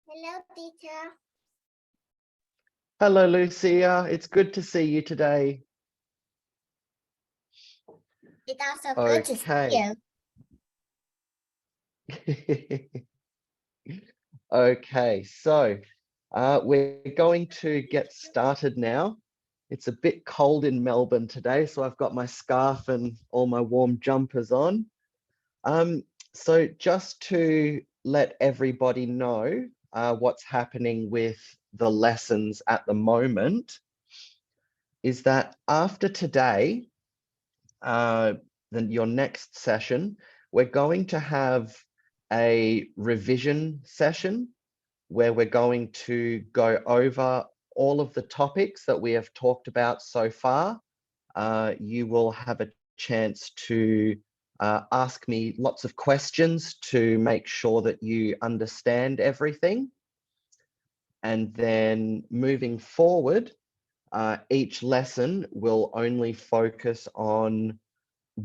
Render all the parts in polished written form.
Hello, teacher. Hello, Lucia. It's good to see you today. It's also good to see you. Okay, so we're going to get started now. It's a bit cold in Melbourne today, so I've got my scarf and all my warm jumpers on. So just to let everybody know what's happening with the lessons at the moment is that after today, then your next session, we're going to have a revision session where we're going to go over all of the topics that we have talked about so far. You will have a chance to ask me lots of questions to make sure that you understand everything. And then moving forward, each lesson will only focus on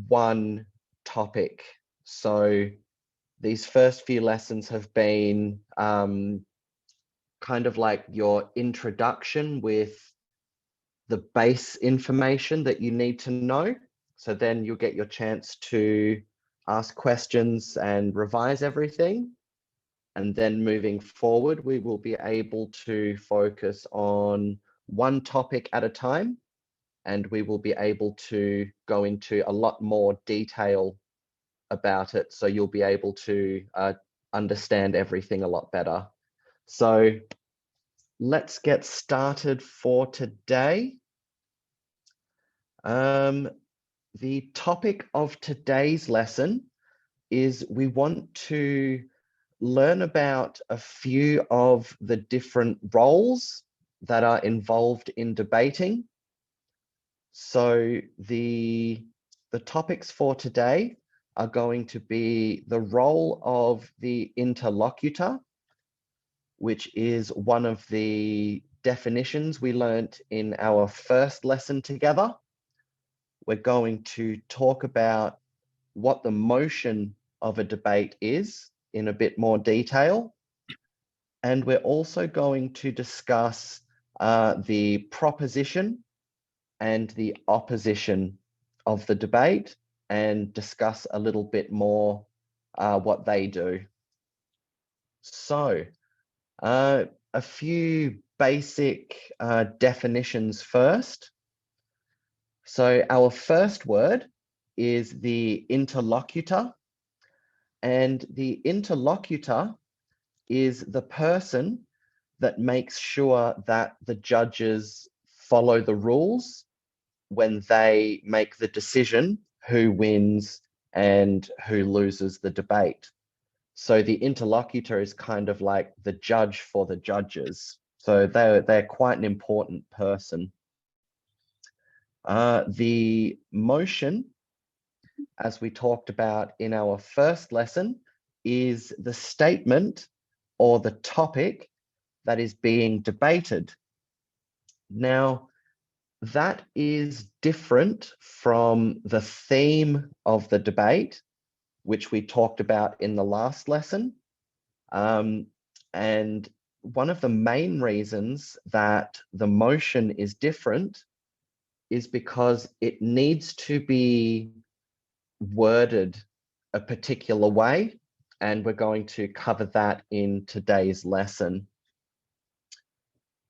one topic. So these first few lessons have been kind of like your introduction with the base information that you need to know. So then you'll get your chance to ask questions and revise everything. And then moving forward, we will be able to focus on one topic at a time, and we will be able to go into a lot more detail about it. So you'll be able to understand everything a lot better. So let's get started for today. The topic of today's lesson is we want to learn about a few of the different roles that are involved in debating. So the topics for today are going to be the role of the interlocutor, which is one of the definitions we learnt in our first lesson together. We're going to talk about what the motion of a debate is in a bit more detail. And we're also going to discuss the proposition and the opposition of the debate and discuss a little bit more what they do. So a few basic definitions first. So our first word is the interlocutor, and the interlocutor is the person that makes sure that the judges follow the rules when they make the decision who wins and who loses the debate. So the interlocutor is kind of like the judge for the judges. So they're quite an important person. The motion, as we talked about in our first lesson, is the statement or the topic that is being debated. Now, that is different from the theme of the debate, which we talked about in the last lesson. And one of the main reasons that the motion is different is because it needs to be worded a particular way, and we're going to cover that in today's lesson.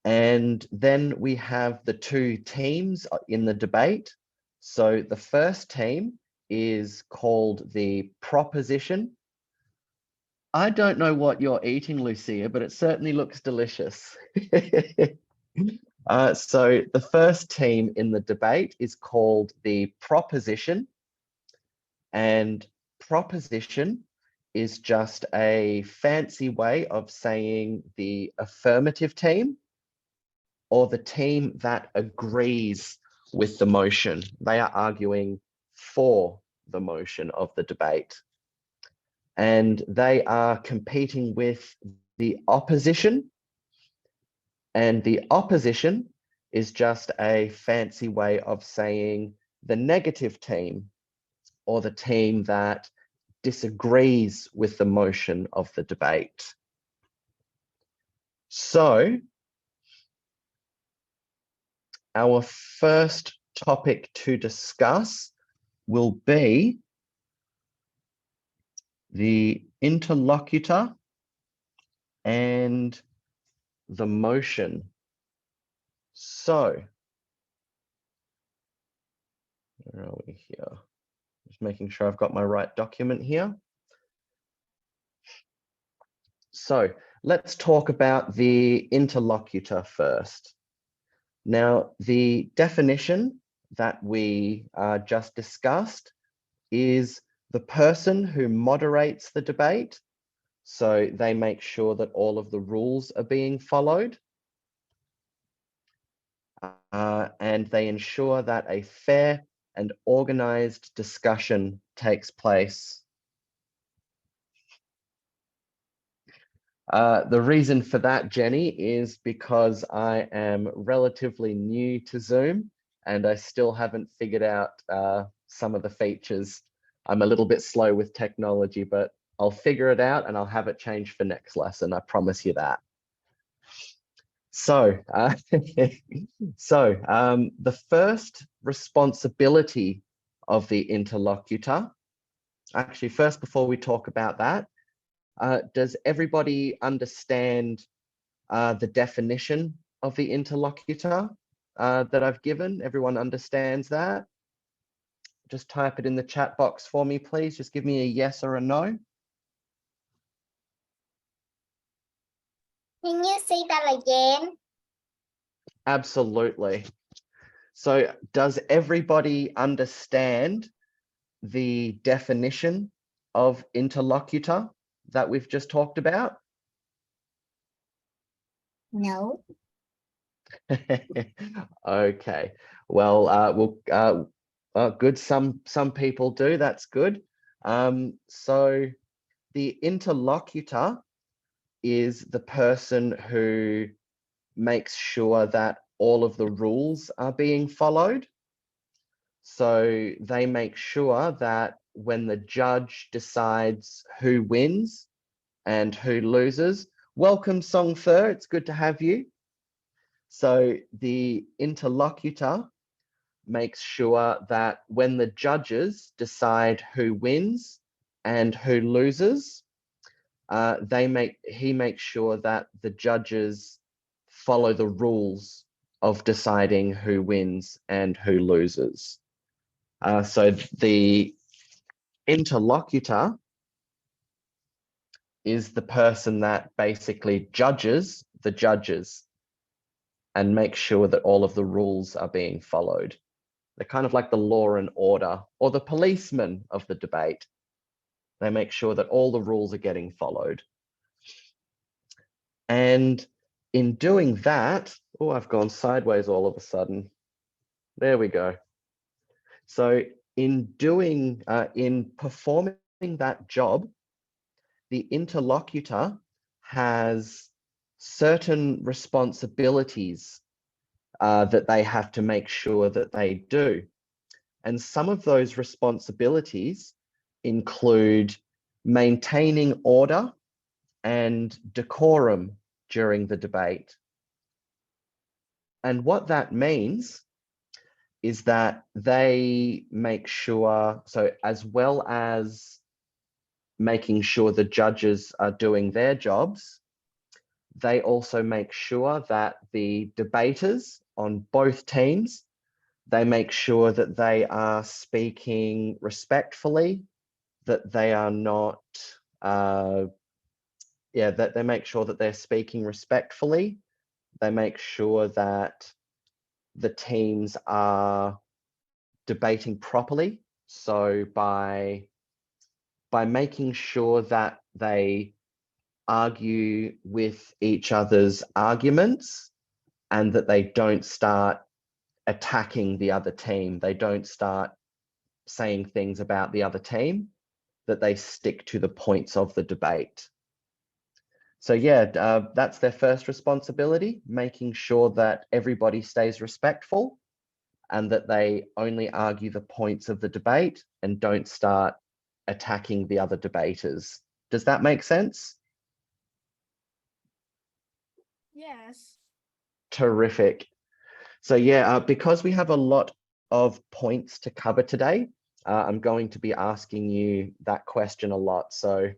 And then we have the two teams in the debate. So the first team is called the proposition. I don't know what you're eating, Lucia, but it certainly looks delicious. So the first team in the debate is called the proposition. And proposition is just a fancy way of saying the affirmative team, or the team that agrees with the motion. They are arguing for the motion of the debate. And they are competing with the opposition. And the opposition is just a fancy way of saying the negative team, or the team that disagrees with the motion of the debate. So our first topic to discuss will be the interlocutor and the motion. So, where are we here? Just making sure I've got my right document here. So let's talk about the interlocutor first. Now, the definition that we just discussed is the person who moderates the debate. So they make sure that all of the rules are being followed. And they ensure that a fair and organized discussion takes place. The reason for that, Jenny, is because I am relatively new to Zoom and I still haven't figured out some of the features. I'm a little bit slow with technology, but I'll figure it out and I'll have it changed for next lesson. I promise you that. So, the first responsibility of the interlocutor, actually, first, before we talk about that, does everybody understand the definition of the interlocutor that I've given? Everyone understands that? Just type it in the chat box for me, please. Just give me a yes or a no. Can you say that again? Absolutely. So does everybody understand the definition of interlocutor that we've just talked about? No. Okay. Well, good. Some people do. That's good. So the interlocutor is the person who makes sure that all of the rules are being followed. So they make sure that when the judge decides who wins and who loses, welcome Song Fer, it's good to have you. So the interlocutor makes sure that when the judges decide who wins and who loses, he makes sure that the judges follow the rules of deciding who wins and who loses. So the interlocutor is the person that basically judges the judges and makes sure that all of the rules are being followed. They're kind of like the law and order or the policeman of the debate. They make sure that all the rules are getting followed. And in doing that, oh, I've gone sideways all of a sudden. There we go. So in performing that job, the interlocutor has certain responsibilities that they have to make sure that they do. And some of those responsibilities include maintaining order and decorum during the debate. And what that means is that they make sure, so as well as making sure the judges are doing their jobs, they also make sure that the debaters on both teams, they make sure that they are speaking respectfully, that they are not, that they make sure that they're speaking respectfully. They make sure that the teams are debating properly. So by making sure that they argue with each other's arguments and that they don't start attacking the other team, they don't start saying things about the other team, that they stick to the points of the debate. So yeah, that's their first responsibility, making sure that everybody stays respectful and that they only argue the points of the debate and don't start attacking the other debaters. Does that make sense? Yes. Terrific. So yeah, because we have a lot of points to cover today, I'm going to be asking you that question a lot. So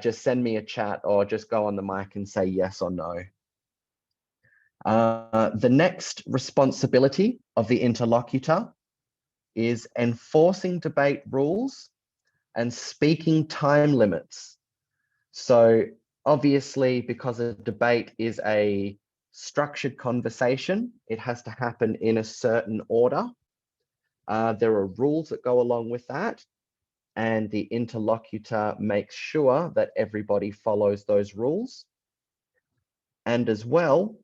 just send me a chat or just go on the mic and say yes or no. The next responsibility of the interlocutor is enforcing debate rules and speaking time limits. So obviously, because a debate is a structured conversation, it has to happen in a certain order. There are rules that go along with that, and the interlocutor makes sure that everybody follows those rules. And as well,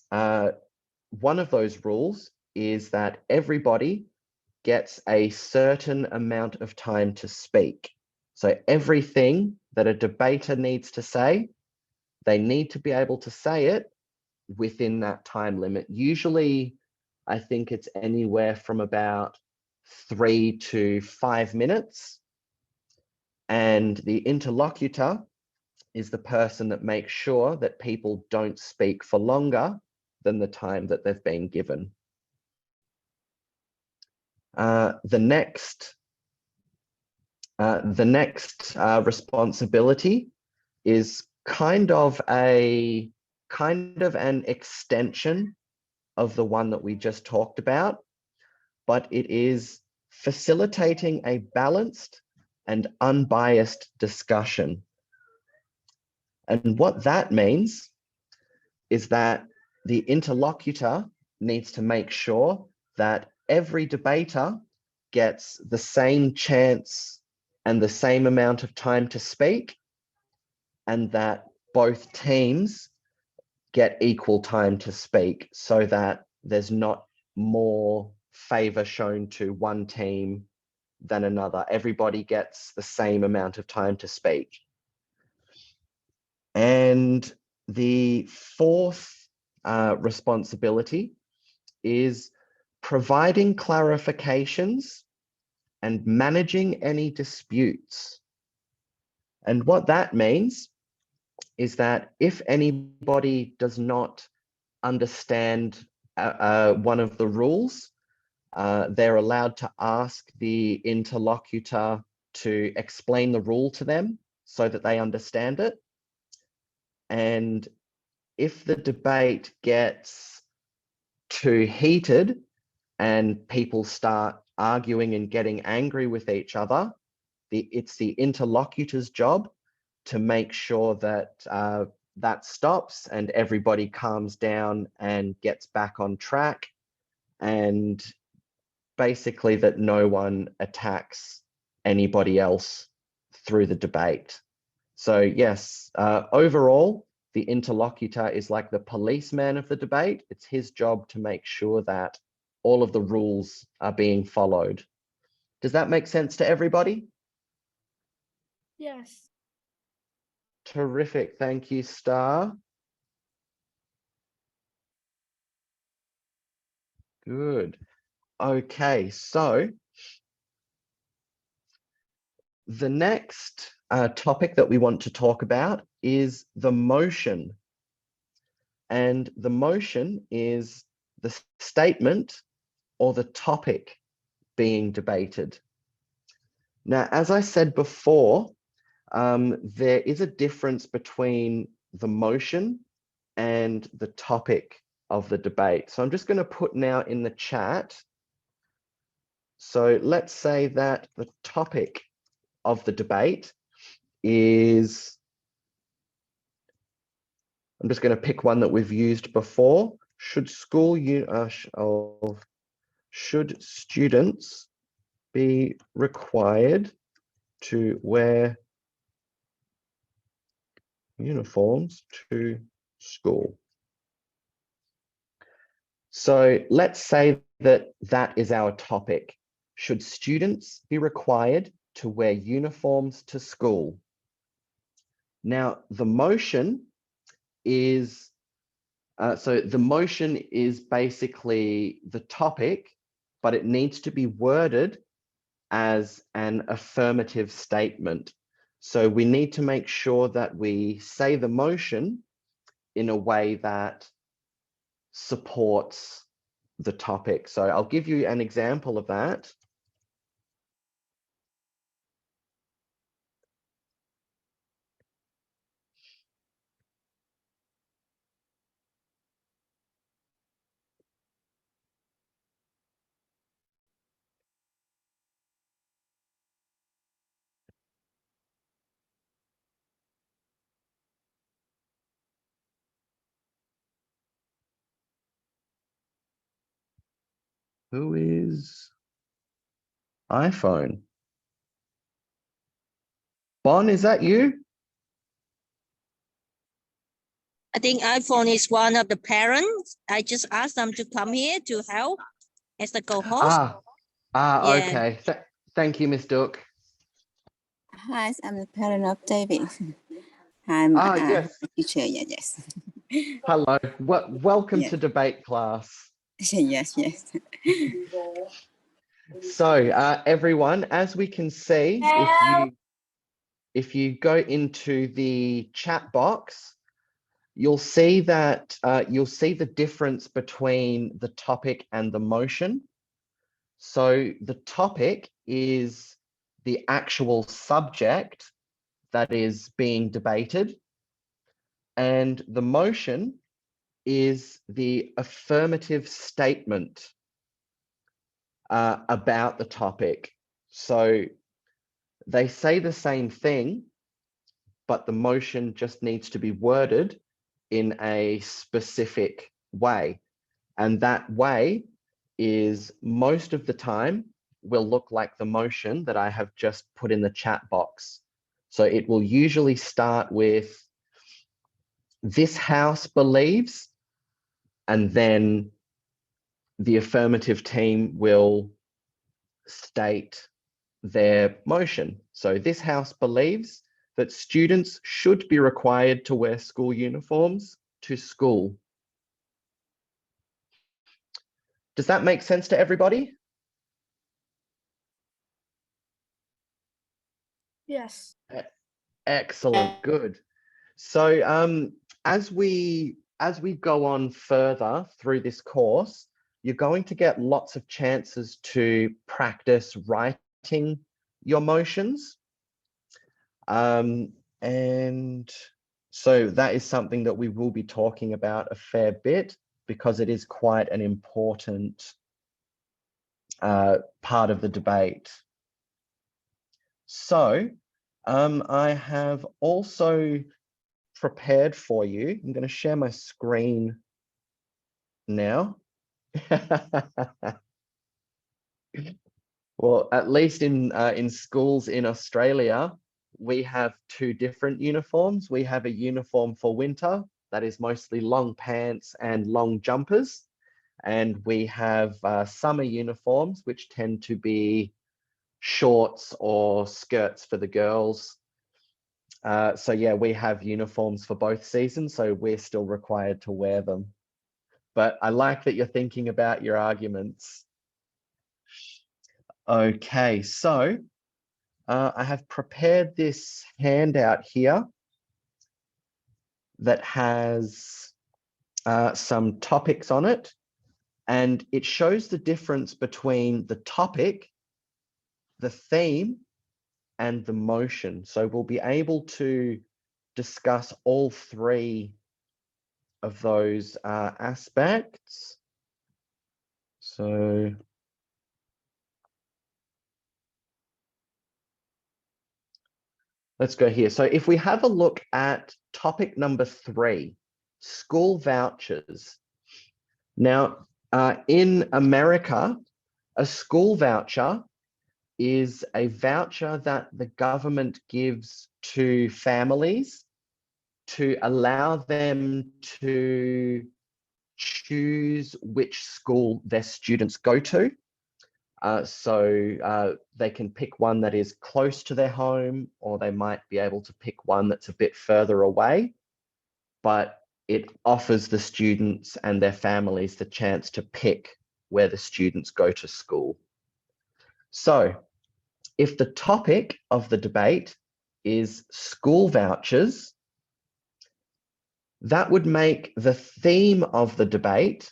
one of those rules is that everybody gets a certain amount of time to speak. So everything that a debater needs to say, they need to be able to say it within that time limit. Usually, I think it's anywhere from about 3 to 5 minutes. And the interlocutor is the person that makes sure that people don't speak for longer than the time that they've been given. The next responsibility is kind of an extension of the one that we just talked about, but it is facilitating a balanced and unbiased discussion. And what that means is that the interlocutor needs to make sure that every debater gets the same chance and the same amount of time to speak, and that both teams get equal time to speak so that there's not more favor shown to one team than another. Everybody gets the same amount of time to speak. And the fourth responsibility is providing clarifications and managing any disputes. And what that means is that if anybody does not understand one of the rules, they're allowed to ask the interlocutor to explain the rule to them so that they understand it. And if the debate gets too heated and people start arguing and getting angry with each other, it's the interlocutor's job to make sure that that stops and everybody calms down and gets back on track, and basically that no one attacks anybody else through the debate. So yes, overall, the interlocutor is like the policeman of the debate. It's his job to make sure that all of the rules are being followed. Does that make sense to everybody? Yes. Terrific. Thank you, Star. Good. Okay, so the next topic that we want to talk about is the motion. And the motion is the statement or the topic being debated. Now, as I said before, there is a difference between the motion and the topic of the debate. So I'm just going to put now in the chat. So let's say that the topic of the debate is, I'm just going to pick one that we've used before. Should students be required to wear uniforms to school? So let's say that that is our topic. Should students be required to wear uniforms to school? Now, the motion is, the motion is basically the topic, but it needs to be worded as an affirmative statement. So we need to make sure that we say the motion in a way that supports the topic. So I'll give you an example of that. Who is iPhone? Bon, is that you? I think iPhone is one of the parents. I just asked them to come here to help as the co-host. Yeah. Okay. Thank you, Miss Duke. Hi, I'm the parent of David. I'm Yes. teacher. Yes. Hello. Welcome Yeah. to debate class. Yes. So, everyone, as we can see, if you go into the chat box, you'll see that you'll see the difference between the topic and the motion. So the topic is the actual subject that is being debated, and the motion is the affirmative statement about the topic. So they say the same thing, but the motion just needs to be worded in a specific way. And that way is most of the time will look like the motion that I have just put in the chat box. So it will usually start with "this house believes," and then the affirmative team will state their motion. So "this house believes that students should be required to wear school uniforms to school." Does that make sense to everybody? Yes. Excellent, good. So as we go on further through this course, you're going to get lots of chances to practice writing your motions. And so that is something that we will be talking about a fair bit, because it is quite an important part of the debate. So I have also prepared for you. I'm going to share my screen now. Well, at least in schools in Australia, we have two different uniforms. We have a uniform for winter that is mostly long pants and long jumpers, and we have summer uniforms, which tend to be shorts or skirts for the girls. So yeah, we have uniforms for both seasons, so we're still required to wear them. But I like that you're thinking about your arguments. Okay, so I have prepared this handout here that has some topics on it, and it shows the difference between the topic, the theme, and the motion. So we'll be able to discuss all three of those aspects. So let's go here. So if we have a look at topic number 3, school vouchers. Now, in America, a school voucher is a voucher that the government gives to families to allow them to choose which school their students go to. So they can pick one that is close to their home, or they might be able to pick one that's a bit further away, but it offers the students and their families the chance to pick where the students go to school. So if the topic of the debate is school vouchers, that would make the theme of the debate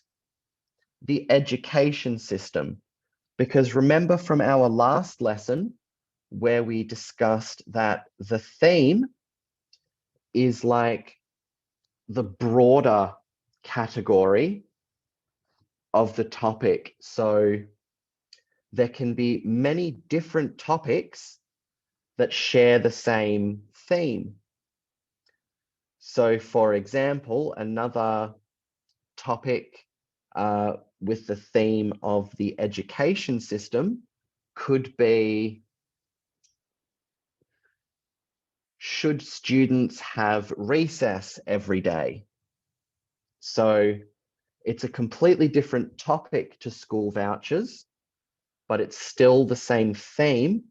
the education system. Because remember from our last lesson where we discussed that the theme is like the broader category of the topic. So there can be many different topics that share the same theme. So for example, another topic with the theme of the education system could be, should students have recess every day? So it's a completely different topic to school vouchers, but it's still the same theme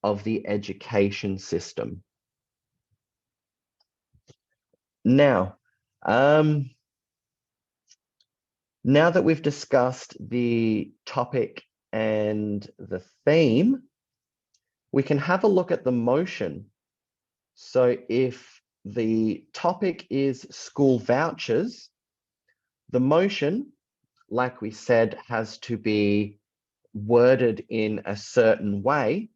of the education system. Now, now that we've discussed the topic and the theme, we can have a look at the motion. So if the topic is school vouchers, the motion, like we said, has to be worded in a certain way.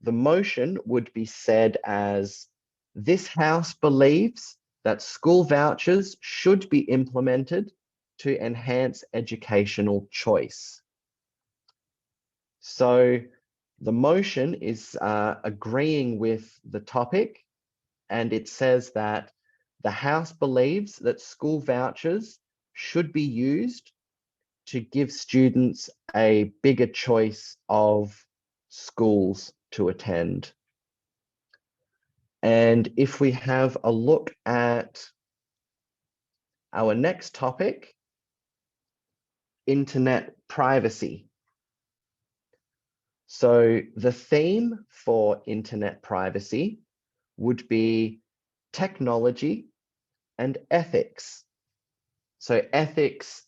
The motion would be said as, this House believes that school vouchers should be implemented to enhance educational choice. So the motion is agreeing with the topic, and it says that the House believes that school vouchers should be used to give students a bigger choice of schools to attend. And if we have a look at our next topic, internet privacy. So the theme for internet privacy would be technology and ethics. So ethics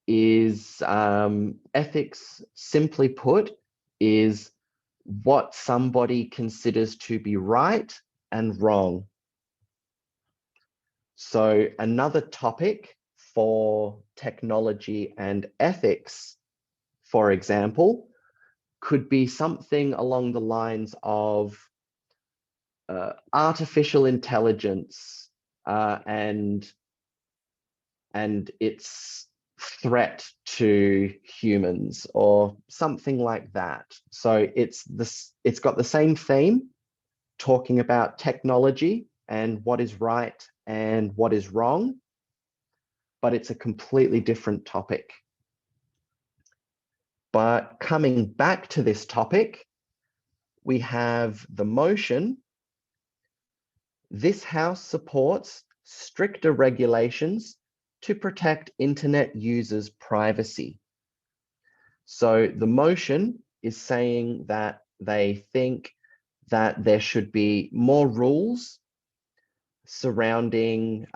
is, ethics simply put, is what somebody considers to be right and wrong. So another topic for technology and ethics, for example, could be something along the lines of artificial intelligence and its threat to humans or something like that. So it's got the same theme, talking about technology and what is right and what is wrong, but it's a completely different topic. But coming back to this topic, we have the motion. This House supports stricter regulations to protect internet users' privacy. So the motion is saying that they think that there should be more rules surrounding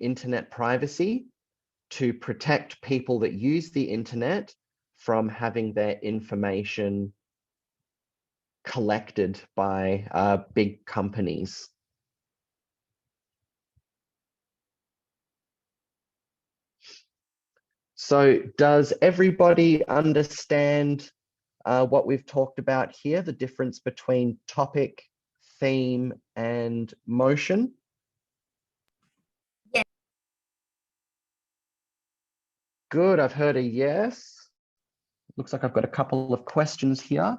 internet privacy to protect people that use the internet from having their information collected by big companies. So does everybody understand what we've talked about here, the difference between topic, theme, and motion? Yes. Good, I've heard a yes. Looks like I've got a couple of questions here.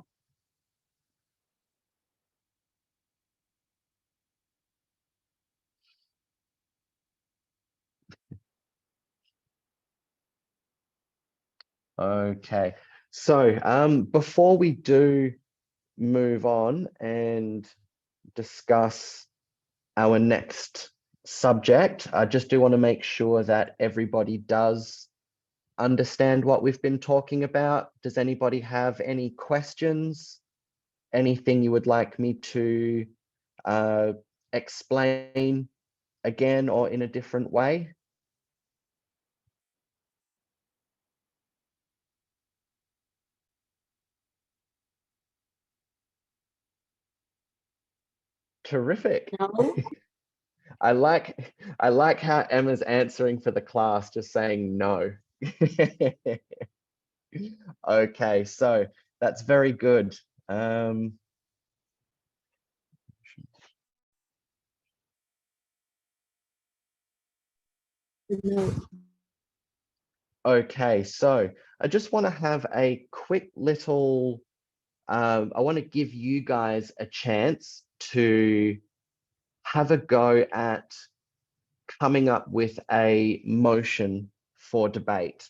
Okay, so before we do move on and discuss our next subject, I just do want to make sure that everybody does understand what we've been talking about. Does anybody have any questions? Anything you would like me to explain again or in a different way? Terrific. No. I like how Emma's answering for the class, just saying no. Okay, so that's very good. Okay, so I just want to have a quick little, I want to give you guys a chance to have a go at coming up with a motion for debate.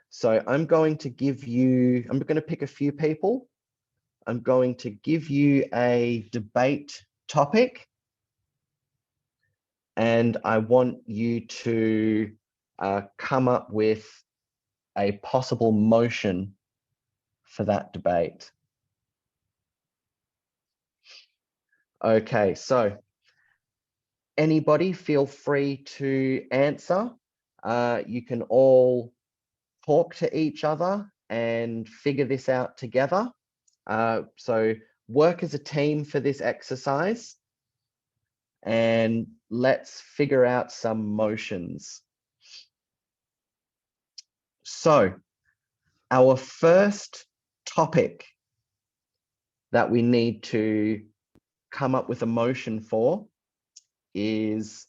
So I'm going to give you, I'm going to pick a few people. I'm going to give you a debate topic, and I want you to come up with a possible motion for that debate. Okay, so anybody feel free to answer. You can all talk to each other and figure this out together. So work as a team for this exercise, and let's figure out some motions. So our first topic that we need to come up with a motion for is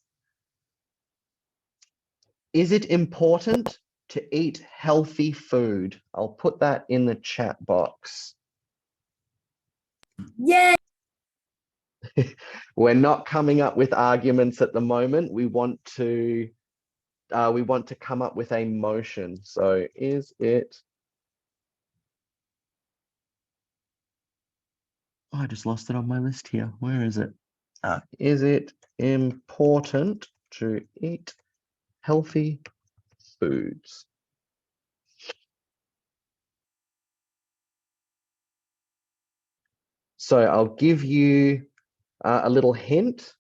it important to eat healthy food? I'll put that in the chat box. Yeah. We're not coming up with arguments at the moment. We want to come up with a motion. So is it, oh, I just lost it on my list here. Where is it? Is it important to eat healthy foods? So I'll give you a little hint.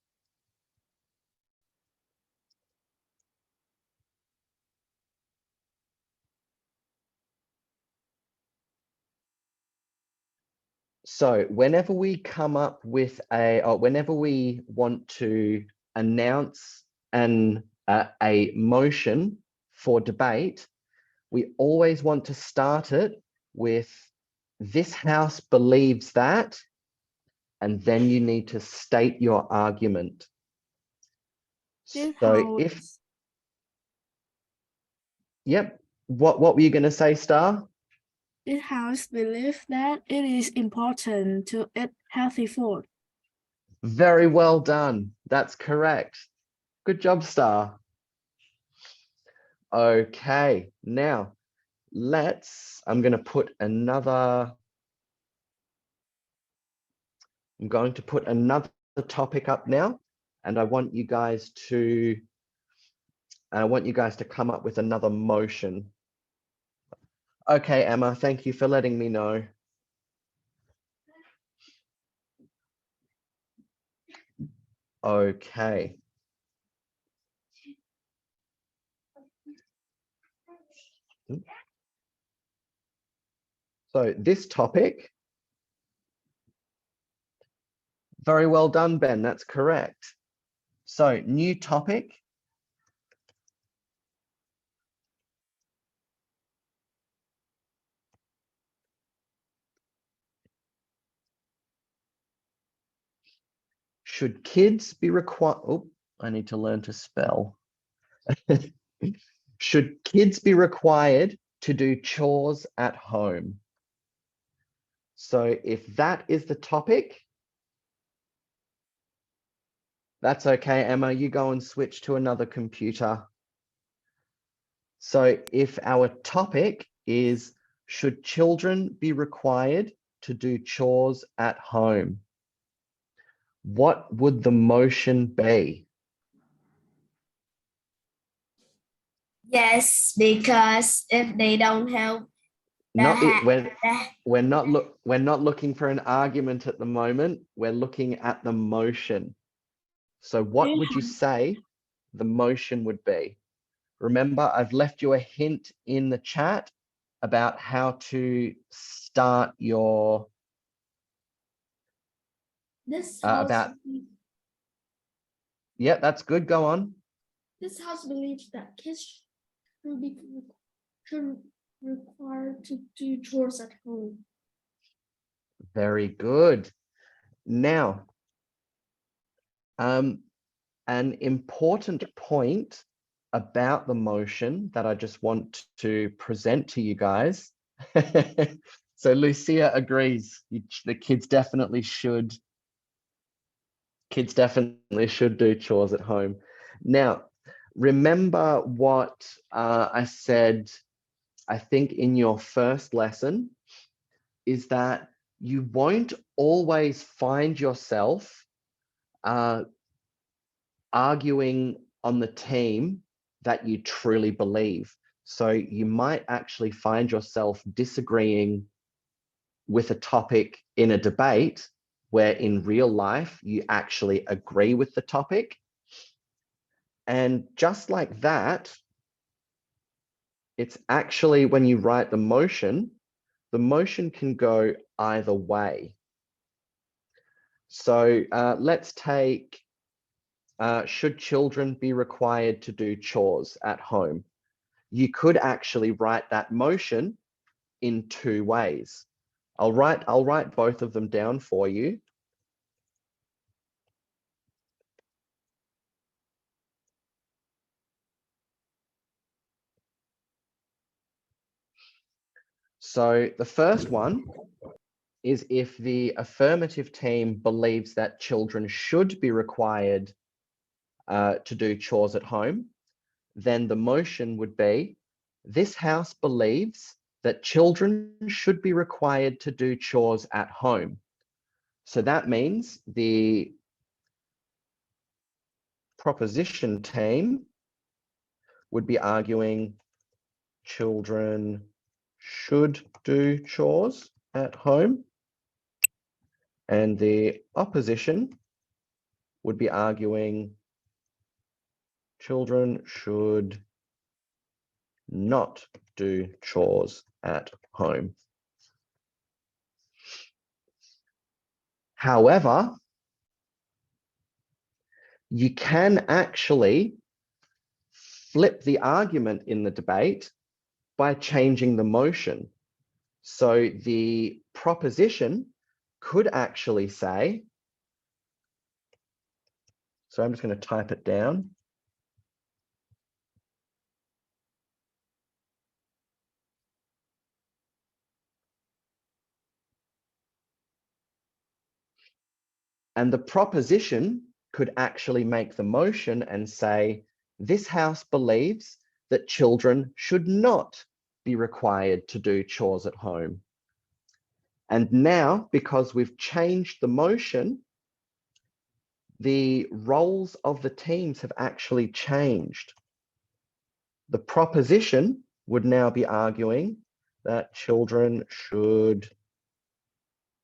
So whenever we come up with or whenever we want to announce a motion for debate, we always want to start it with "this house believes that," and then you need to state your argument. So if, yep, what were you going to say, Star? This house believes that it is important to eat healthy food. Very well done. That's correct. Good job, Star. Okay, now I'm going to put another topic up now, and I want you guys to come up with another motion. Okay, Emma, thank you for letting me know. Okay. So this topic, very well done, Ben, that's correct. So new topic. Should kids be required? Oh, I need to learn to spell. Should kids be required to do chores at home? So if that is the topic, that's okay, Emma, you go and switch to another computer. So if our topic is, should children be required to do chores at home? What would the motion be? Yes, because if they don't help, We're not looking for an argument at the moment. We're looking at the motion. So what would you say the motion would be? Remember, I've left you a hint in the chat about how to start your Yeah, that's good. Go on. This house believes that kids should required to do chores at home. Very good. Now, an important point about the motion that I just want to present to you guys. So Lucia agrees. The kids definitely should do chores at home. Now, remember what I said, I think in your first lesson, is that you won't always find yourself arguing on the team that you truly believe. So you might actually find yourself disagreeing with a topic in a debate where in real life you actually agree with the topic. And just like that, it's actually when you write the motion can go either way. So let's take, should children be required to do chores at home? You could actually write that motion in two ways. I'll write both of them down for you. So the first one is if the affirmative team believes that children should be required to do chores at home, then the motion would be, this house believes that children should be required to do chores at home. So that means the proposition team would be arguing children should do chores at home, and the opposition would be arguing children should not do chores at home. However, you can actually flip the argument in the debate by changing the motion. So the proposition could actually say, so I'm just going to type it down. And the proposition could actually make the motion and say, this house believes that children should not be required to do chores at home. And now, because we've changed the motion, the roles of the teams have actually changed. The proposition would now be arguing that children should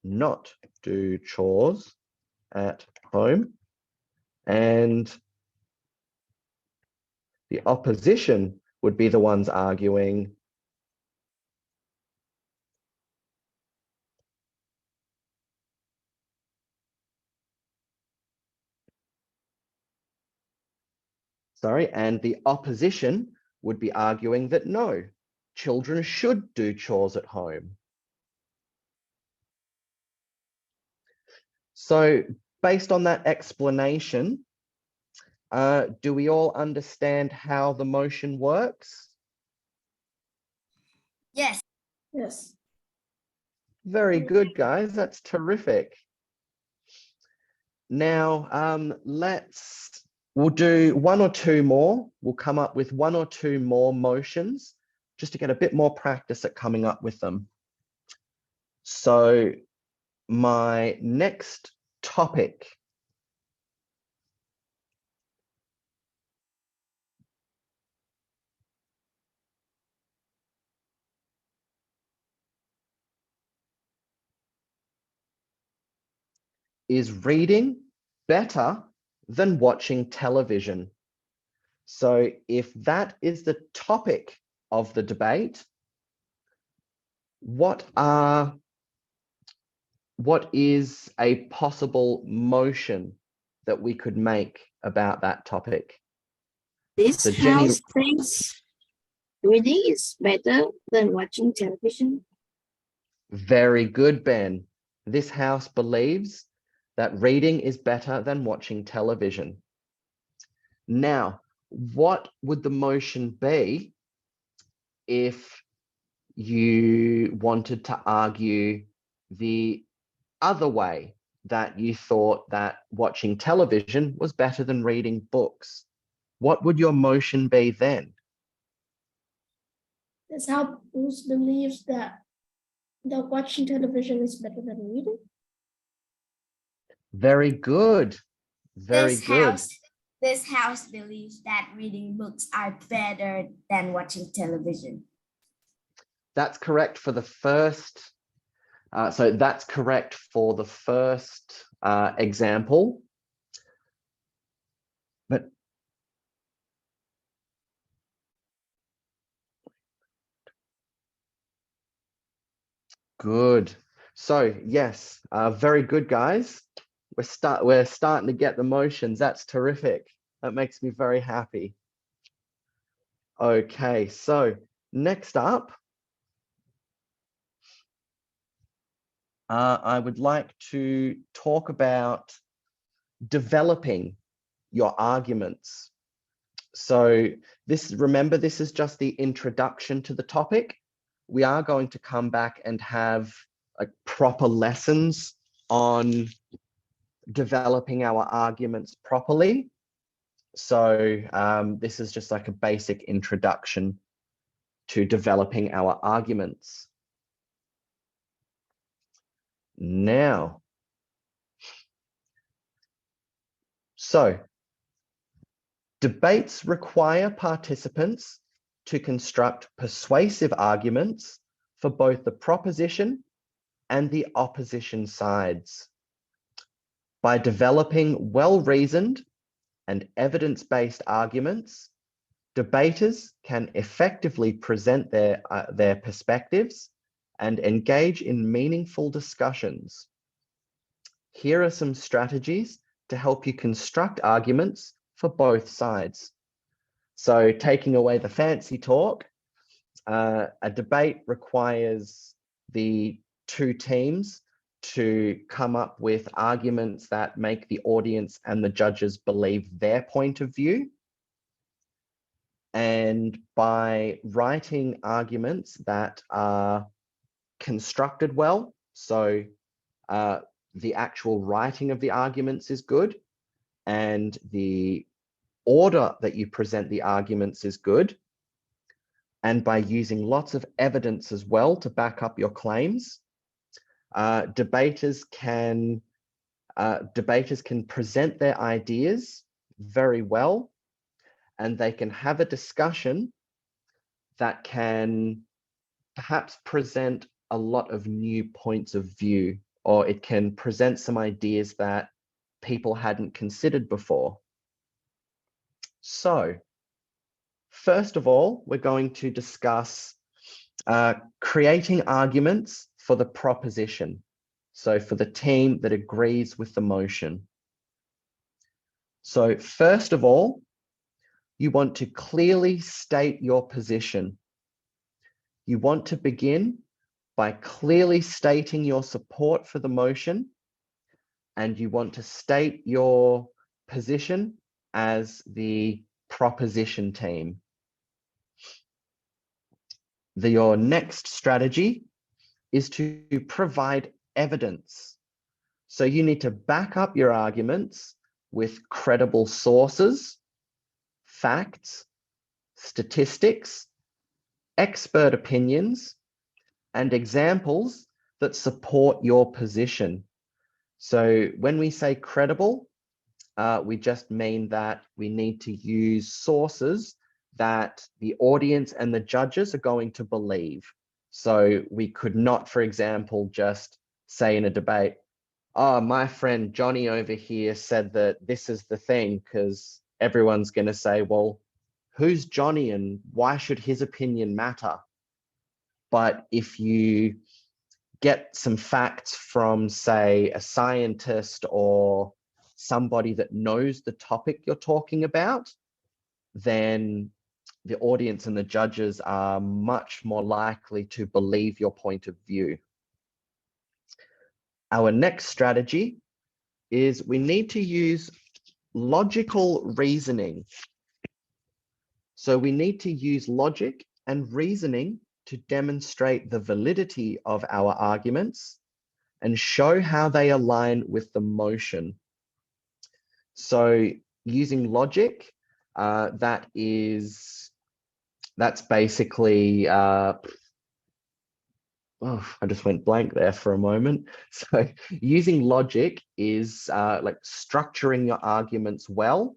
not do chores at home, and the opposition would be the ones arguing and the opposition would be arguing that no, children should do chores at home. So based on that explanation, do we all understand how the motion works? Yes. Yes. Very good, guys. That's terrific. Now, we'll do one or two more. We'll come up with one or two more motions just to get a bit more practice at coming up with them. So my next topic is reading better than watching television. So if that is the topic of the debate, what is a possible motion that we could make about that topic? This So Jenny- house thinks reading is better than watching television. Very good, Ben. This house believes that reading is better than watching television. Now, what would the motion be if you wanted to argue the other way, that you thought that watching television was better than reading books? What would your motion be then? This house believes that watching television is better than reading. Very good. Very good. This house believes that reading books are better than watching television. That's correct for the first. So that's correct for the first example. But good. So yes, very good, guys. We're starting to get the motions. That's terrific. That makes me very happy. Okay, so next up, I would like to talk about developing your arguments. So remember, this is just the introduction to the topic. We are going to come back and have like proper lessons on developing our arguments properly. So this is just like a basic introduction to developing our arguments. Now, so debates require participants to construct persuasive arguments for both the proposition and the opposition sides. By developing well-reasoned and evidence-based arguments, debaters can effectively present their perspectives and engage in meaningful discussions. Here are some strategies to help you construct arguments for both sides. So taking away the fancy talk, a debate requires the two teams to come up with arguments that make the audience and the judges believe their point of view. And by writing arguments that are constructed well, so the actual writing of the arguments is good, and the order that you present the arguments is good, and by using lots of evidence as well to back up your claims, debaters can present their ideas very well, and they can have a discussion that can perhaps present a lot of new points of view, or it can present some ideas that people hadn't considered before. So, first of all, we're going to discuss creating arguments for the proposition. So for the team that agrees with the motion. So first of all, you want to clearly state your position. You want to begin by clearly stating your support for the motion, and you want to state your position as the proposition team. Your next strategy is to provide evidence. So you need to back up your arguments with credible sources, facts, statistics, expert opinions, and examples that support your position. So when we say credible, we just mean that we need to use sources that the audience and the judges are going to believe. So we could not, for example, just say in a debate, oh, my friend Johnny over here said that this is the thing, because everyone's going to say, well, who's Johnny and why should his opinion matter? But if you get some facts from, say, a scientist or somebody that knows the topic you're talking about, then the audience and the judges are much more likely to believe your point of view. Our next strategy is we need to use logical reasoning. So we need to use logic and reasoning to demonstrate the validity of our arguments and show how they align with the motion. So using logic, that's basically, oh, I just went blank there for a moment. So using logic is like structuring your arguments well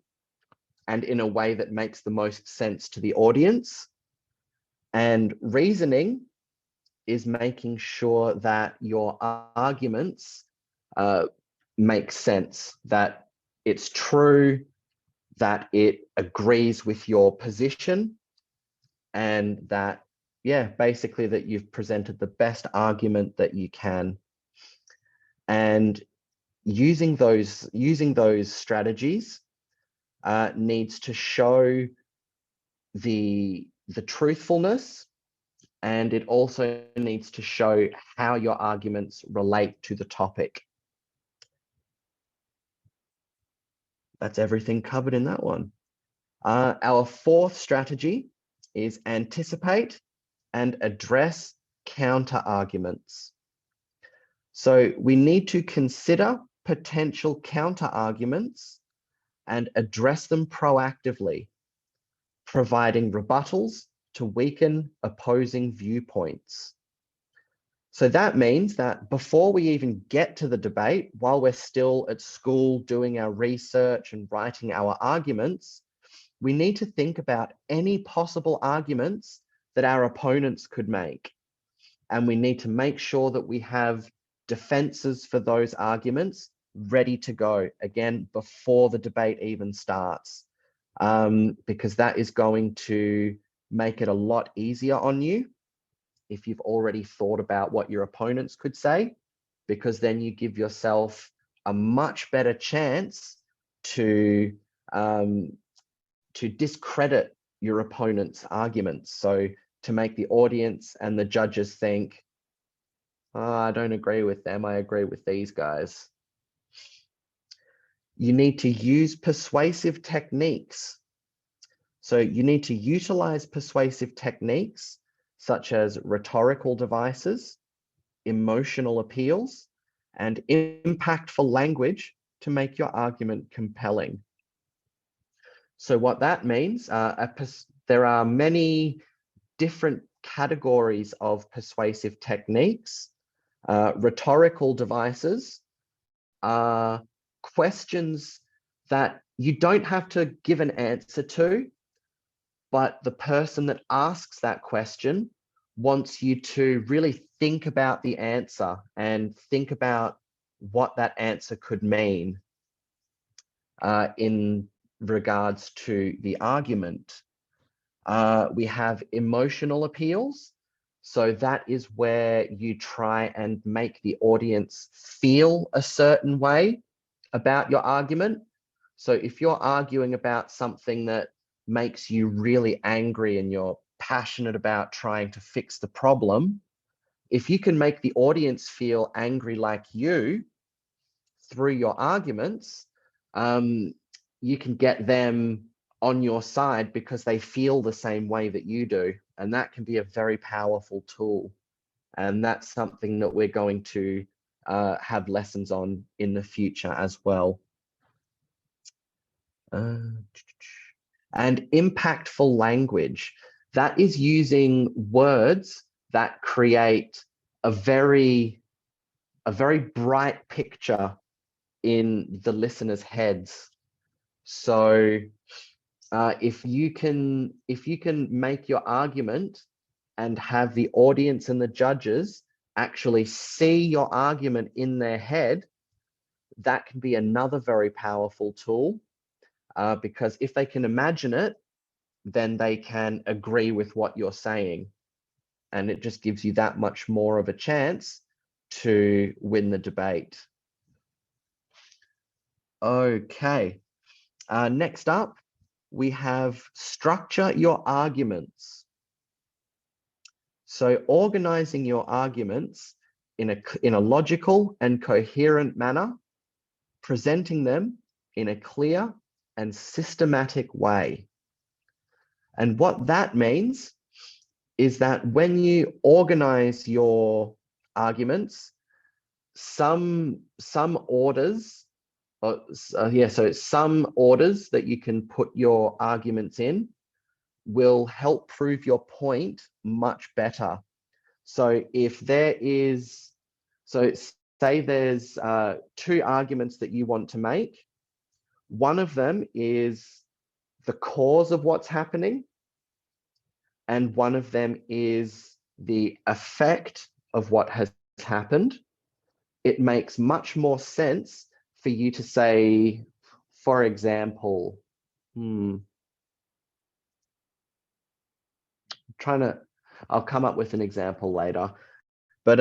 and in a way that makes the most sense to the audience. And reasoning is making sure that your arguments make sense, that it's true, that it agrees with your position, and that, yeah, basically that you've presented the best argument that you can. And using those strategies needs to show the truthfulness, and it also needs to show how your arguments relate to the topic. That's everything covered in that one. Our fourth strategy is anticipate and address counter arguments. So we need to consider potential counter arguments and address them proactively, providing rebuttals to weaken opposing viewpoints. So that means that before we even get to the debate, while we're still at school doing our research and writing our arguments, we need to think about any possible arguments that our opponents could make. And we need to make sure that we have defenses for those arguments ready to go, again, before the debate even starts, because that is going to make it a lot easier on you if you've already thought about what your opponents could say, because then you give yourself a much better chance to discredit your opponent's arguments. So to make the audience and the judges think, oh, I don't agree with them, I agree with these guys. You need to use persuasive techniques. So you need to utilize persuasive techniques such as rhetorical devices, emotional appeals, and impactful language to make your argument compelling. So what that means, there are many different categories of persuasive techniques. Rhetorical devices are questions that you don't have to give an answer to, but the person that asks that question wants you to really think about the answer and think about what that answer could mean in regards to the argument. We have emotional appeals. So that is where you try and make the audience feel a certain way about your argument. So if you're arguing about something that makes you really angry and you're passionate about trying to fix the problem, if you can make the audience feel angry like you through your arguments, you can get them on your side because they feel the same way that you do. And that can be a very powerful tool. And that's something that we're going to have lessons on in the future as well. And impactful language. That is using words that create a very bright picture in the listeners' heads. So if you can make your argument and have the audience and the judges actually see your argument in their head, that can be another very powerful tool, because if they can imagine it, then they can agree with what you're saying. And it just gives you that much more of a chance to win the debate. Okay. Next up, we have structure your arguments. So organizing your arguments in a logical and coherent manner, presenting them in a clear and systematic way. And what that means is that when you organize your arguments, some orders, so some orders that you can put your arguments in will help prove your point much better. So if there is, so say there's 2 arguments that you want to make. One of them is the cause of what's happening, and one of them is the effect of what has happened. It makes much more sense for you to say, for example, I'll come up with an example later, but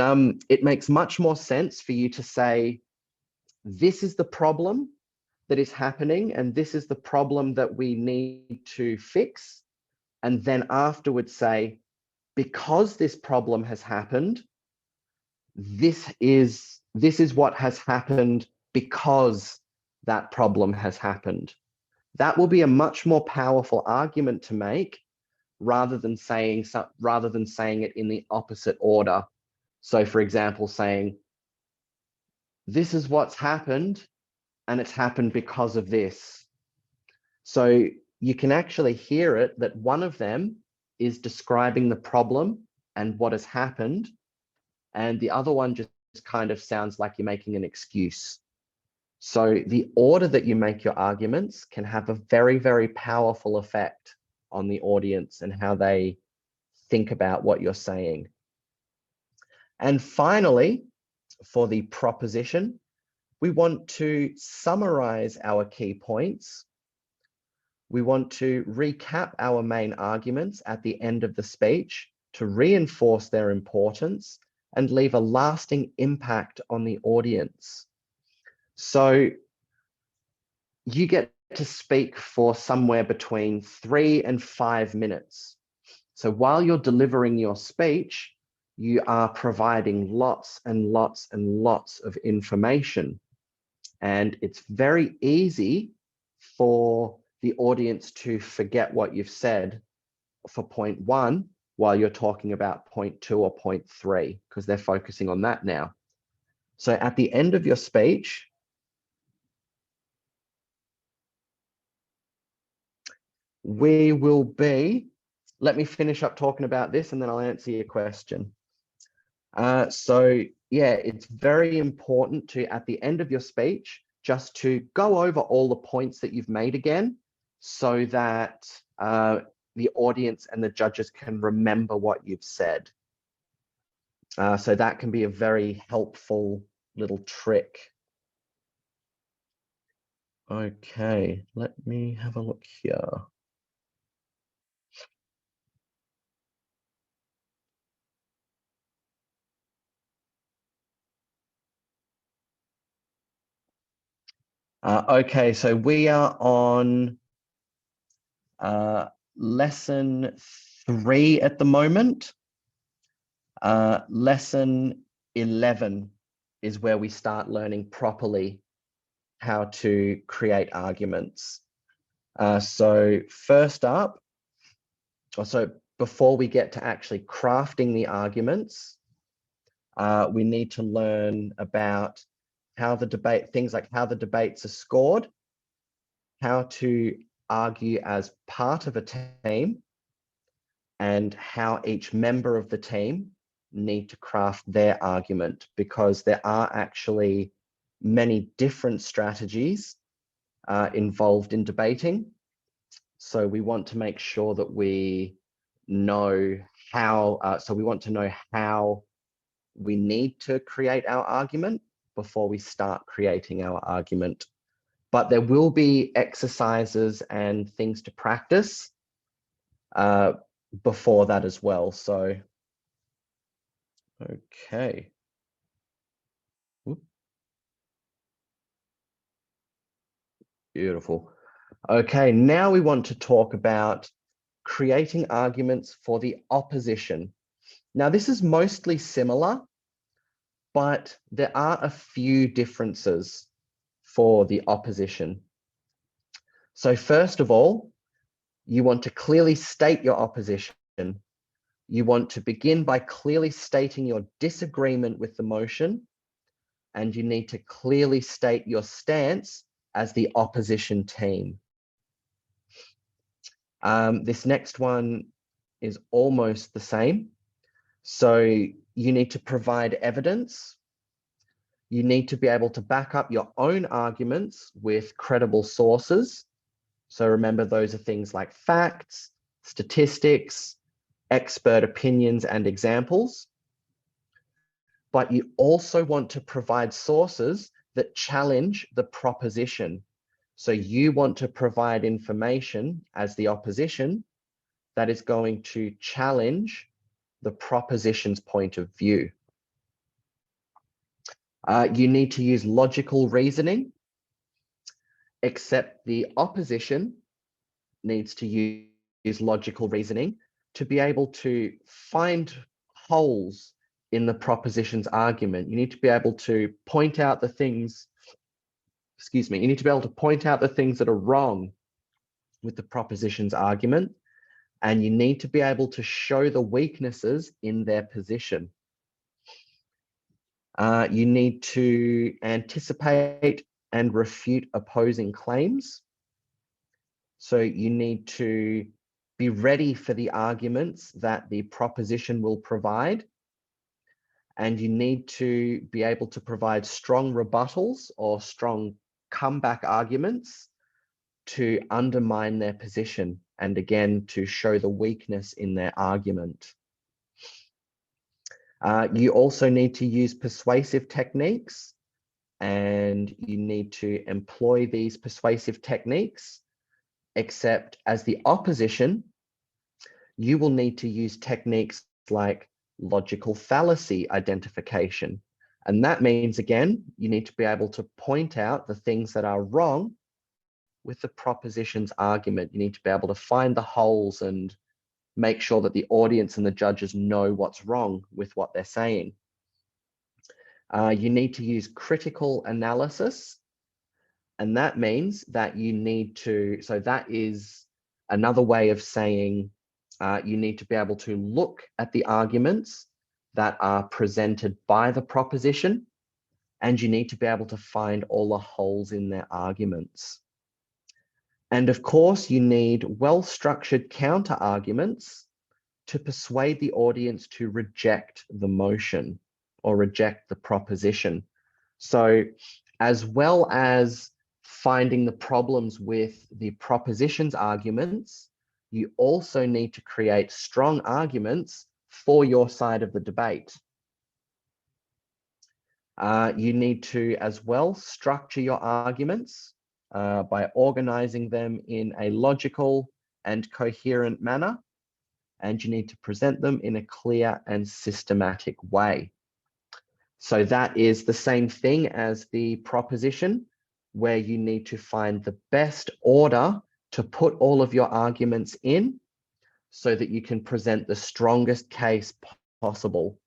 it makes much more sense for you to say, this is the problem that is happening, and this is the problem that we need to fix. And then afterwards say, because this problem has happened, this is what has happened because that problem has happened. That will be a much more powerful argument to make rather than saying it in the opposite order. So for example, saying, this is what's happened and it's happened because of this. So you can actually hear it that one of them is describing the problem and what has happened, and the other one just kind of sounds like you're making an excuse. So the order that you make your arguments can have a very, very powerful effect on the audience and how they think about what you're saying. And finally, for the proposition, we want to summarize our key points. We want to recap our main arguments at the end of the speech to reinforce their importance and leave a lasting impact on the audience. So you get to speak for somewhere between 3 and 5 minutes. So while you're delivering your speech, you are providing lots and lots and lots of information. And it's very easy for the audience to forget what you've said for point 1 while you're talking about point 2 or point 3, because they're focusing on that now. So at the end of your speech, we will be, let me finish up talking about this and then I'll answer your question. So yeah, it's very important to, at the end of your speech, just to go over all the points that you've made again, so that the audience and the judges can remember what you've said. So that can be a very helpful little trick. Okay, let me have a look here. Okay, so we are on lesson 3 at the moment. Lesson 11 is where we start learning properly how to create arguments. So first up, so before we get to actually crafting the arguments, we need to learn about how the debate, things like how the debates are scored, how to argue as part of a team, and how each member of the team need to craft their argument, because there are actually many different strategies involved in debating. So we want to make sure that we know how, so we want to know how we need to create our argument before we start creating our argument. But there will be exercises and things to practice before that as well. So, okay. Beautiful. Okay, now we want to talk about creating arguments for the opposition. Now, this is mostly similar, but there are a few differences for the opposition. So first of all, you want to clearly state your opposition. You want to begin by clearly stating your disagreement with the motion, and you need to clearly state your stance as the opposition team. This next one is almost the same. So you need to provide evidence. You need to be able to back up your own arguments with credible sources. So remember, those are things like facts, statistics, expert opinions, and examples. But you also want to provide sources that challenge the proposition. So you want to provide information as the opposition that is going to challenge the proposition's point of view. You need to use logical reasoning, except the opposition needs to use logical reasoning to be able to find holes in the proposition's argument. You need to be able to point out the things, you need to be able to point out the things that are wrong with the proposition's argument, and you need to be able to show the weaknesses in their position. You need to anticipate and refute opposing claims. So you need to be ready for the arguments that the proposition will provide. And you need to be able to provide strong rebuttals or strong comeback arguments to undermine their position, and again, to show the weakness in their argument. You also need to use persuasive techniques, and you need to employ these persuasive techniques, except as the opposition, you will need to use techniques like logical fallacy identification. And that means, again, you need to be able to point out the things that are wrong with the proposition's argument. You need to be able to find the holes and make sure that the audience and the judges know what's wrong with what they're saying. You need to use critical analysis, and that means that you need to, so that is another way of saying you need to be able to look at the arguments that are presented by the proposition, and you need to be able to find all the holes in their arguments. And of course, you need well-structured counter arguments to persuade the audience to reject the motion or reject the proposition. So as well as finding the problems with the proposition's arguments, you also need to create strong arguments for your side of the debate. You need to as well structure your arguments by organizing them in a logical and coherent manner, and you need to present them in a clear and systematic way. So that is the same thing as the proposition, where you need to find the best order to put all of your arguments in so that you can present the strongest case possible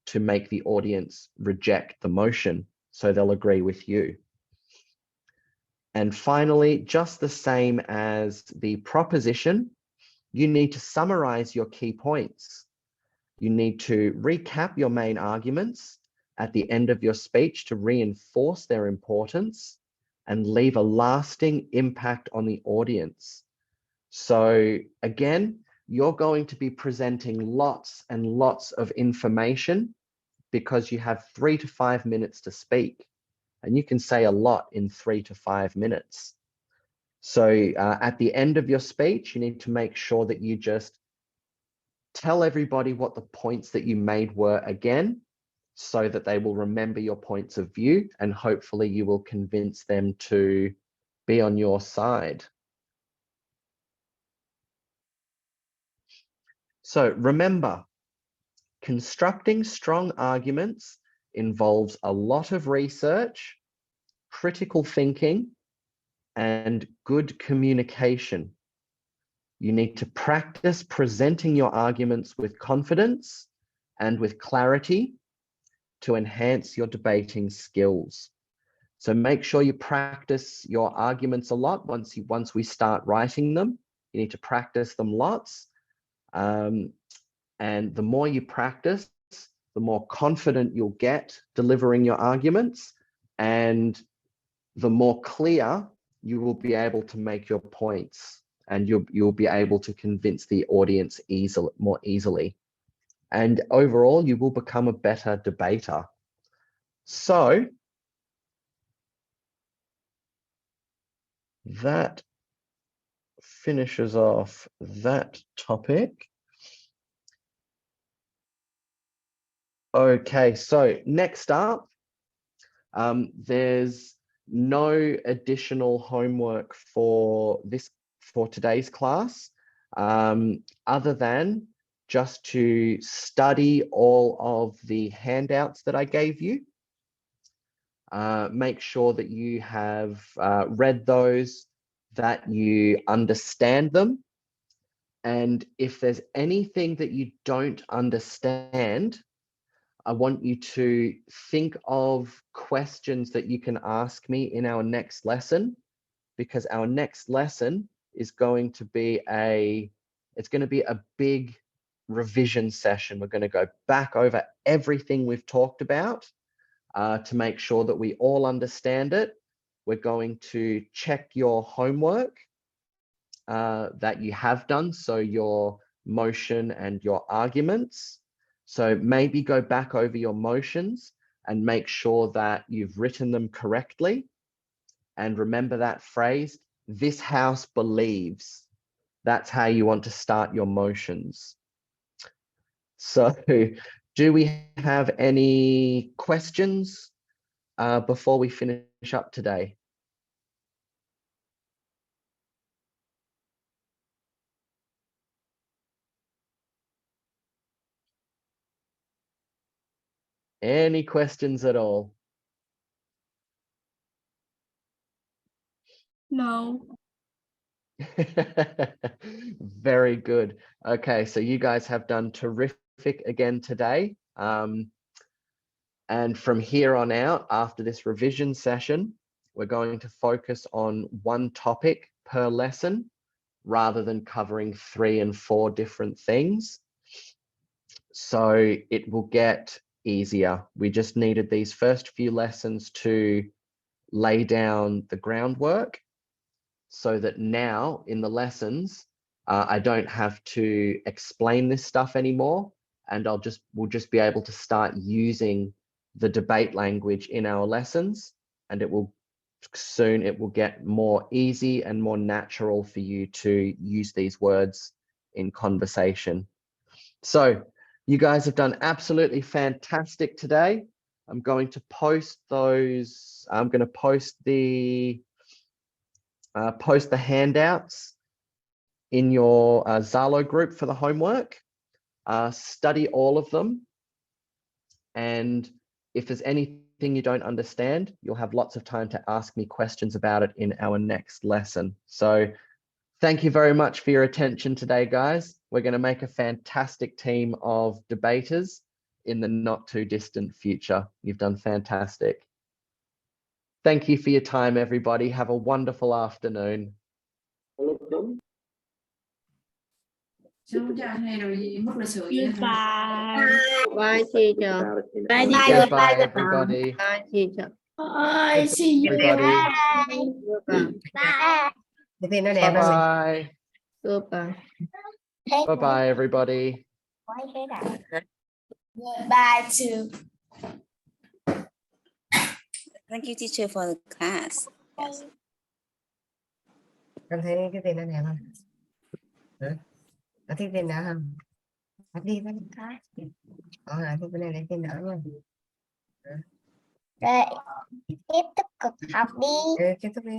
to make the audience reject the motion so they'll agree with you. And finally, just the same as the proposition, you need to summarize your key points. You need to recap your main arguments at the end of your speech to reinforce their importance and leave a lasting impact on the audience. So again, you're going to be presenting lots and lots of information because you have 3 to 5 minutes to speak, and you can say a lot in 3 to 5 minutes. So at the end of your speech, you need to make sure that you just tell everybody what the points that you made were again, so that they will remember your points of view, and hopefully you will convince them to be on your side. So remember, constructing strong arguments involves a lot of research, critical thinking, and good communication. You need to practice presenting your arguments with confidence and with clarity to enhance your debating skills. So make sure you practice your arguments a lot. Once we start writing them, you need to practice them lots. And the more you practice, the more confident you'll get delivering your arguments, and the more clear you will be able to make your points, and you'll be able to convince the audience more easily. And overall, you will become a better debater. So that finishes off that topic. Okay, so next up, there's no additional homework for today's class, other than just to study all of the handouts that I gave you. Make sure that you have read those, that you understand them. And if there's anything that you don't understand, I want you to think of questions that you can ask me in our next lesson, because our next lesson is going to be a big revision session. We're going to go back over everything we've talked about to make sure that we all understand it. We're going to check your homework that you have done, so your motion and your arguments. So maybe go back over your motions and make sure that you've written them correctly. And remember that phrase, this house believes. That's how you want to start your motions. So do we have any questions before we finish up today? Any questions at all? No. Very good. Okay, so you guys have done terrific again today. And from here on out, after this revision session, we're going to focus on one topic per lesson rather than covering 3 and 4 different things. So it will get easier. We just needed these first few lessons to lay down the groundwork, so that now in the lessons, I don't have to explain this stuff anymore, and we'll just be able to start using the debate language in our lessons, and it will get more easy and more natural for you to use these words in conversation. So you guys have done absolutely fantastic today. I'm going to post those. I'm going to post the handouts in your Zalo group for the homework. Study all of them. And if there's anything you don't understand, you'll have lots of time to ask me questions about it in our next lesson. So thank you very much for your attention today, guys. We're going to make a fantastic team of debaters in the not too distant future. You've done fantastic. Thank you for your time, everybody. Have a wonderful afternoon. Goodbye. Bye, teacher. Bye, Goodbye, everybody. Bye, teacher. Bye, see you. Everybody. Bye. Bye-bye. Goodbye. Bye-bye, everybody. Goodbye too. Thank you, teacher, for the class. Yes. Con thấy cái tên nó đẹp không? Hả? Có thích tên đó không? Bắt đi bắt đi. Thích cái này lấy tên đó luôn. Rồi, tiếp tục cuộc học đi. Kết thúc đi.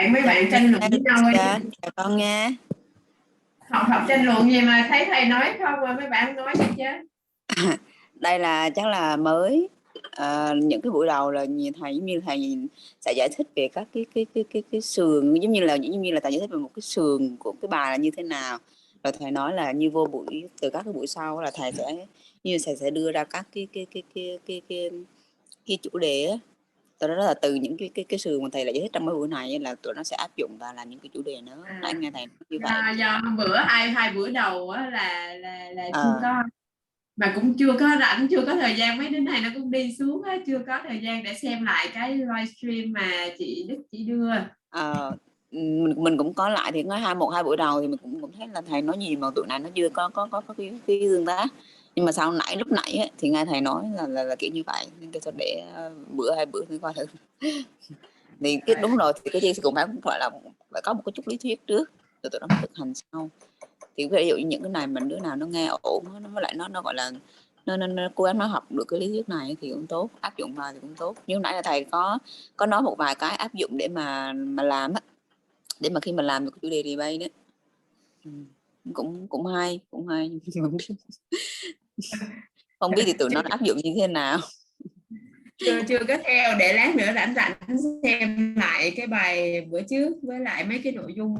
Mấy bạn tranh luận với nhau đi. Chào con nha. Học tranh luận gì mà thấy thầy nói không mà mấy bạn nói gì chứ? Đây là chắc là mới những cái buổi đầu là thầy giống như thầy sẽ giải thích về các cái sườn, giống như là thầy giải thích về một cái sườn của cái bài là như thế nào, rồi thầy nói là như vô buổi từ các cái buổi sau là thầy sẽ đưa ra các cái chủ đề á. Từ đó là từ những cái sườn mà thầy lại giải thích trong mấy buổi này là tụi nó sẽ áp dụng và làm những cái chủ đề nữa. Nãy nghe thầy nói như vậy. Do bữa hai bữa đầu á là chưa có, mà cũng chưa có rảnh, chưa có thời gian, mấy đứa này nó cũng đi xuống á, chưa có thời gian để xem lại cái livestream mà chị Đức chỉ đưa. Mình cũng có lại thì nói một hai buổi đầu thì mình cũng thấy là thầy nói gì mà tụi này nó chưa có cái tương tác, nhưng mà sau lúc nãy ấy, thì nghe thầy nói là kiểu như vậy, nên tôi để bữa hai bữa nữa coi thử. Thì cái đúng rồi, thì cái gì cũng phải là phải có một cái chút lý thuyết trước rồi tụi nó mới thực hành sau. Thì ví dụ như những cái này mình đứa nào nó nghe ổn, nó mới lại nó gọi là nó cố gắng nó học được cái lý thuyết này thì cũng tốt, áp dụng vào thì cũng tốt. Như nãy là thầy có nói một vài cái áp dụng để mà làm á, để mà khi mà làm được chủ đề debate đấy, cũng hay không biết thì tụi nó áp dụng như thế nào. chưa có theo, để lát nữa rảnh xem lại cái bài bữa trước với lại mấy cái nội dung.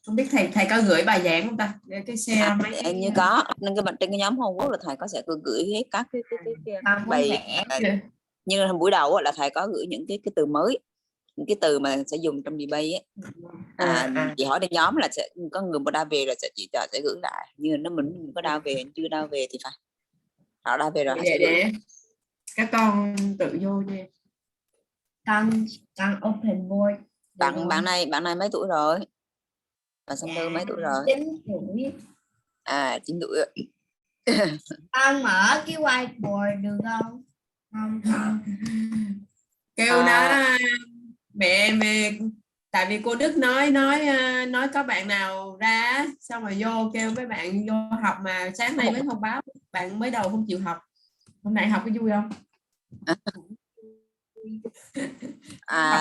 Không biết thầy có gửi bài giảng không ta, để cái share mấy cái... Như có, nên trên cái nhóm Hàn Quốc là thầy có sẽ gửi hết các cái bài như là buổi đầu là thầy có gửi những cái từ mới, những cái từ mà sẽ dùng trong debate ấy. Chị hỏiในnhóm là sẽ có người mà đa về là chị sẽ gửi lại, như nó mình có đa về chưa đa về thì phải họ đa về rồi để các con tự vô nha. Con open board. Bạn này mấy tuổi rồi? Bạn Song Thư mấy tuổi rồi? 9 tuổi. 9 tuổi rồi. Con mở cái whiteboard được không? Không. Kêu nó mẹ tại vì cô Đức nói có bạn nào ra xong rồi vô kêu mấy bạn vô học mà sáng nay mới thông báo bạn mới đầu không chịu học. Hôm nay học có vui không?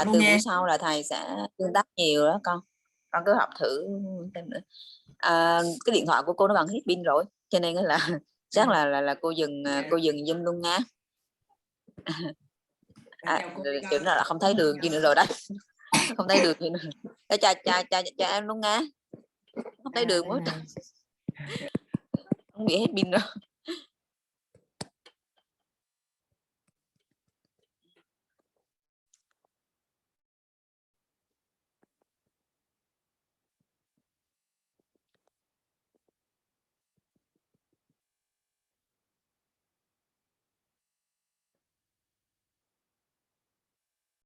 Từ buổi sau là thầy sẽ tương tác nhiều đó con cứ học thử thêm nữa. Cái điện thoại của cô nó bằng hết pin rồi, cho nên là chắc là cô dừng Zoom luôn nha. Chuyện đó là không thấy đường gì nữa rồi đấy. Không thấy đường gì nữa. Cho em luôn nha. Không thấy đường quá. Không bị hết pin rồi.